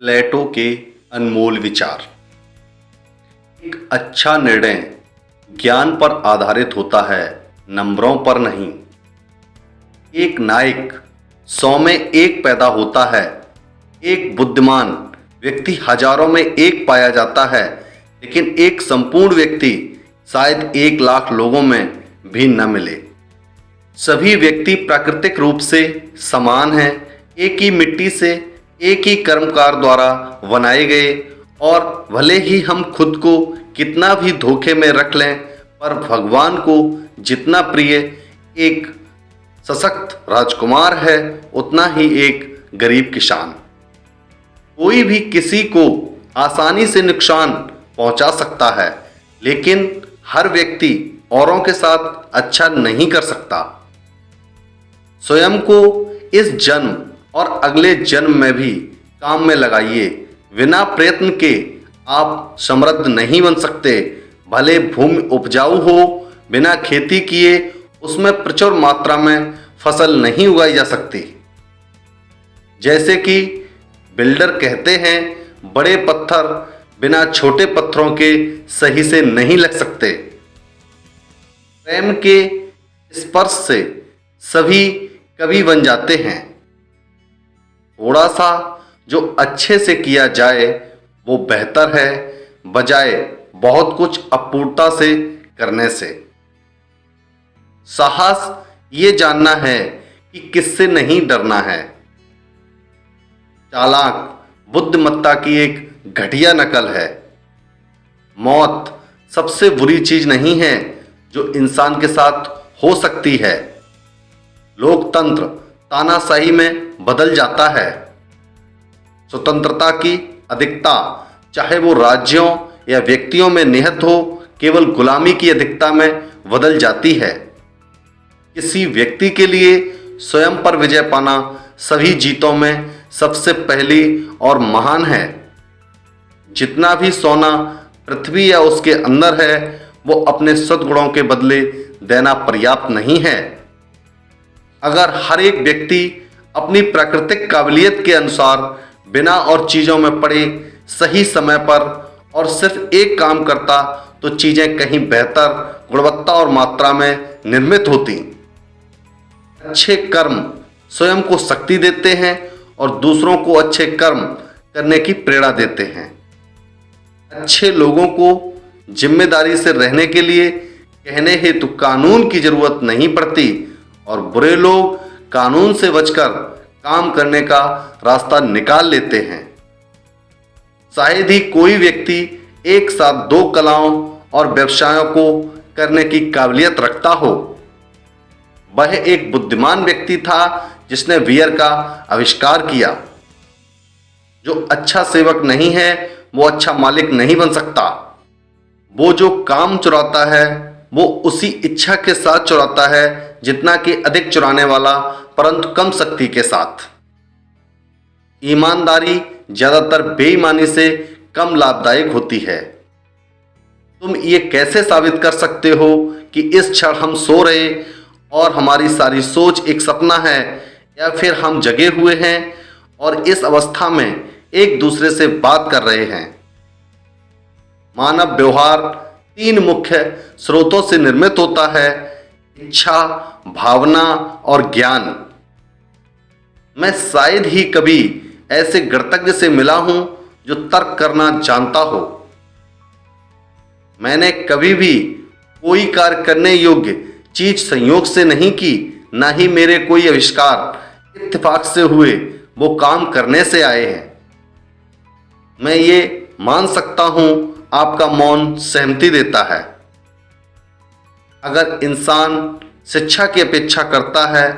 प्लेटो के अनमोल विचार। एक अच्छा निर्णय ज्ञान पर आधारित होता है, नंबरों पर नहीं। एक नायक 100 में एक पैदा होता है। एक बुद्धिमान व्यक्ति हजारों में एक पाया जाता है, लेकिन एक संपूर्ण व्यक्ति शायद 1 लाख लोगों में भी न मिले। सभी व्यक्ति प्राकृतिक रूप से समान हैं, एक ही मिट्टी से, एक ही कर्मकार द्वारा बनाए गए। और भले ही हम खुद को कितना भी धोखे में रख लें, पर भगवान को जितना प्रिय एक सशक्त राजकुमार है, उतना ही एक गरीब किसान। कोई भी किसी को आसानी से नुकसान पहुंचा सकता है, लेकिन हर व्यक्ति औरों के साथ अच्छा नहीं कर सकता। स्वयं को इस जन्म और अगले जन्म में भी काम में लगाइए। बिना प्रयत्न के आप समृद्ध नहीं बन सकते। भले भूमि उपजाऊ हो, बिना खेती किए उसमें प्रचुर मात्रा में फसल नहीं उगाई जा सकती। जैसे कि बिल्डर कहते हैं, बड़े पत्थर बिना छोटे पत्थरों के सही से नहीं लग सकते। प्रेम के स्पर्श से सभी कवि बन जाते हैं। थोड़ा सा जो अच्छे से किया जाए वो बेहतर है, बजाय बहुत कुछ अपूर्णता से करने से। साहस ये जानना है कि किससे नहीं डरना है। चालाक बुद्धिमत्ता की एक घटिया नकल है। मौत सबसे बुरी चीज नहीं है जो इंसान के साथ हो सकती है। लोकतंत्र तानाशाही में बदल जाता है। स्वतंत्रता की अधिकता, चाहे वो राज्यों या व्यक्तियों में निहित हो, केवल गुलामी की अधिकता में बदल जाती है। किसी व्यक्ति के लिए स्वयं पर विजय पाना सभी जीतों में सबसे पहली और महान है। जितना भी सोना पृथ्वी या उसके अंदर है, वो अपने सद्गुणों के बदले देना पर्याप्त नहीं है। अगर हर एक व्यक्ति अपनी प्राकृतिक काबिलियत के अनुसार बिना और चीज़ों में पड़े सही समय पर और सिर्फ एक काम करता, तो चीज़ें कहीं बेहतर गुणवत्ता और मात्रा में निर्मित होती। अच्छे कर्म स्वयं को शक्ति देते हैं और दूसरों को अच्छे कर्म करने की प्रेरणा देते हैं। अच्छे लोगों को जिम्मेदारी से रहने के लिए कहने हेतु कानून की जरूरत नहीं पड़ती, और बुरे लोग कानून से बचकर काम करने का रास्ता निकाल लेते हैं। शायद ही कोई व्यक्ति एक साथ 2 कलाओं और व्यवसायों को करने की काबिलियत रखता हो। वह एक बुद्धिमान व्यक्ति था जिसने वीर का आविष्कार किया। जो अच्छा सेवक नहीं है, वो अच्छा मालिक नहीं बन सकता। वो जो काम चुराता है, वो उसी इच्छा के साथ चुराता है जितना कि अधिक चुराने वाला, परंतु कम शक्ति के साथ। ईमानदारी ज्यादातर बेईमानी से कम लाभदायक होती है। तुम ये कैसे साबित कर सकते हो कि इस क्षण हम सो रहे और हमारी सारी सोच एक सपना है, या फिर हम जगे हुए हैं और इस अवस्था में एक दूसरे से बात कर रहे हैं? मानव व्यवहार 3 मुख्य स्रोतों से निर्मित होता है: इच्छा, भावना और ज्ञान। मैं शायद ही कभी ऐसे गृतज्ञ से मिला हूं जो तर्क करना जानता हो। मैंने कभी भी कोई कार्य करने योग्य चीज संयोग से नहीं की, ना ही मेरे कोई आविष्कार इत्तेफाक से हुए। वो काम करने से आए हैं। मैं ये मान सकता हूं, आपका मौन सहमति देता है। अगर इंसान शिक्षा की अपेक्षा करता है,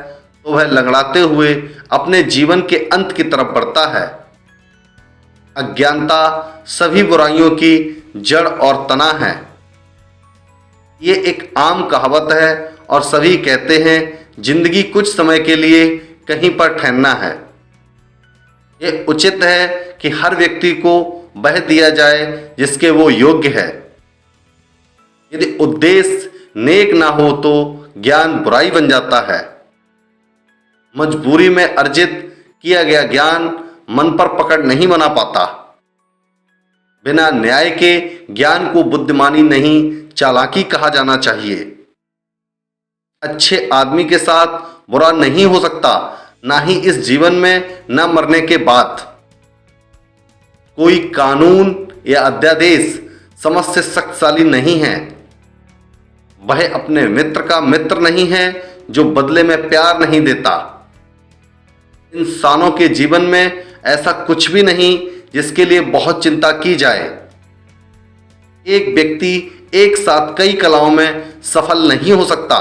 तो वह लंगड़ाते हुए अपने जीवन के अंत की तरफ बढ़ता है। अज्ञानता सभी बुराइयों की जड़ और तना है। ये एक आम कहावत है और सभी कहते हैं, जिंदगी कुछ समय के लिए कहीं पर ठहरना है। ये उचित है कि हर व्यक्ति को वह दिया जाए जिसके वो योग्य है। यदि उद्देश्य नेक ना हो तो ज्ञान बुराई बन जाता है। मजबूरी में अर्जित किया गया ज्ञान मन पर पकड़ नहीं बना पाता। बिना न्याय के ज्ञान को बुद्धिमानी नहीं, चालाकी कहा जाना चाहिए। अच्छे आदमी के साथ बुरा नहीं हो सकता, ना ही इस जीवन में, न मरने के बाद। कोई कानून या अध्यादेश समझ से शक्तिशाली नहीं है। वह अपने मित्र का मित्र नहीं है जो बदले में प्यार नहीं देता। इंसानों के जीवन में ऐसा कुछ भी नहीं जिसके लिए बहुत चिंता की जाए। एक व्यक्ति एक साथ कई कलाओं में सफल नहीं हो सकता।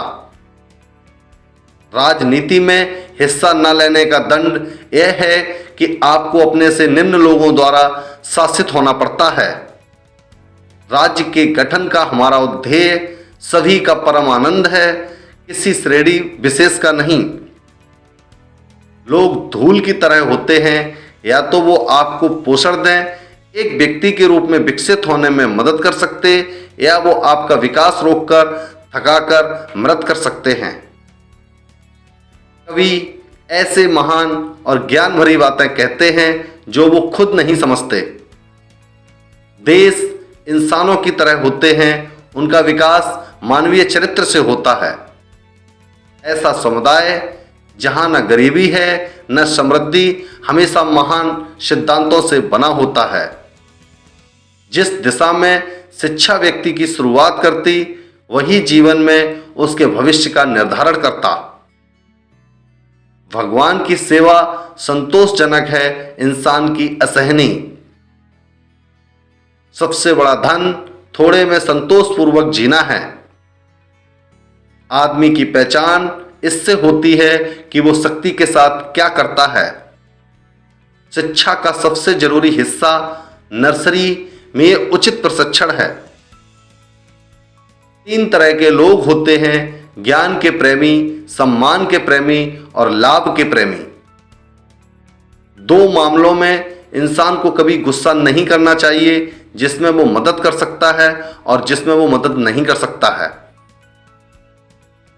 राजनीति में हिस्सा न लेने का दंड यह है कि आपको अपने से निम्न लोगों द्वारा शासित होना पड़ता है। राज्य के गठन का हमारा उद्देश्य सभी का परम आनंद है, किसी श्रेणी विशेष का नहीं। लोग धूल की तरह होते हैं, या तो वो आपको पोषण दें, एक व्यक्ति के रूप में विकसित होने में मदद कर सकते, या वो आपका विकास रोककर, थकाकर मृत कर सकते हैं। कवि ऐसे महान और ज्ञान भरी बातें कहते हैं जो वो खुद नहीं समझते। देश इंसानों की तरह होते हैं, उनका विकास मानवीय चरित्र से होता है। ऐसा समुदाय जहां न गरीबी है न समृद्धि हमेशा महान सिद्धांतों से बना होता है। जिस दिशा में शिक्षा व्यक्ति की शुरुआत करती, वही जीवन में उसके भविष्य का निर्धारण करता। भगवान की सेवा संतोषजनक है, इंसान की असहनी। सबसे बड़ा धन थोड़े में संतोषपूर्वक जीना है। आदमी की पहचान इससे होती है कि वो शक्ति के साथ क्या करता है। शिक्षा का सबसे जरूरी हिस्सा नर्सरी में उचित प्रशिक्षण है। 3 तरह के लोग होते हैं: ज्ञान के प्रेमी, सम्मान के प्रेमी और लाभ के प्रेमी। 2 मामलों में इंसान को कभी गुस्सा नहीं करना चाहिए, जिसमें वो मदद कर सकता है और जिसमें वो मदद नहीं कर सकता है।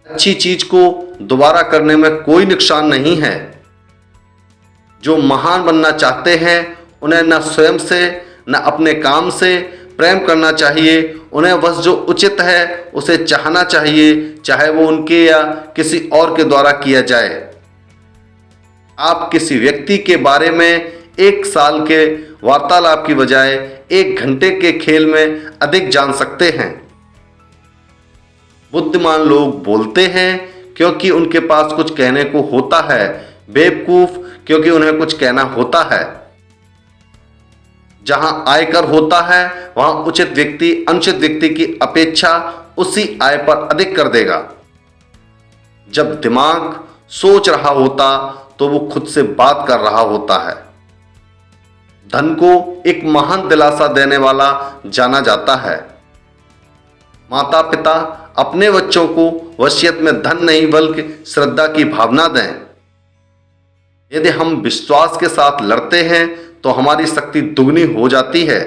अच्छी चीज को दोबारा करने में कोई नुकसान नहीं है। जो महान बनना चाहते हैं, उन्हें न स्वयं से न अपने काम से प्रेम करना चाहिए। उन्हें बस जो उचित है उसे चाहना चाहिए, चाहे वो उनके या किसी और के द्वारा किया जाए। आप किसी व्यक्ति के बारे में 1 साल के वार्तालाप की बजाय 1 घंटे के खेल में अधिक जान सकते हैं। बुद्धिमान लोग बोलते हैं क्योंकि उनके पास कुछ कहने को होता है, बेवकूफ क्योंकि उन्हें कुछ कहना होता है। जहां आयकर होता है, वहां उचित व्यक्ति अनुचित व्यक्ति की अपेक्षा उसी आय पर अधिक कर देगा। जब दिमाग सोच रहा होता तो वो खुद से बात कर रहा होता है। धन को एक महान दिलासा देने वाला जाना जाता है। माता पिता अपने बच्चों को वसीयत में धन नहीं बल्कि श्रद्धा की भावना दें। यदि हम विश्वास के साथ लड़ते हैं तो हमारी शक्ति दुगनी हो जाती है।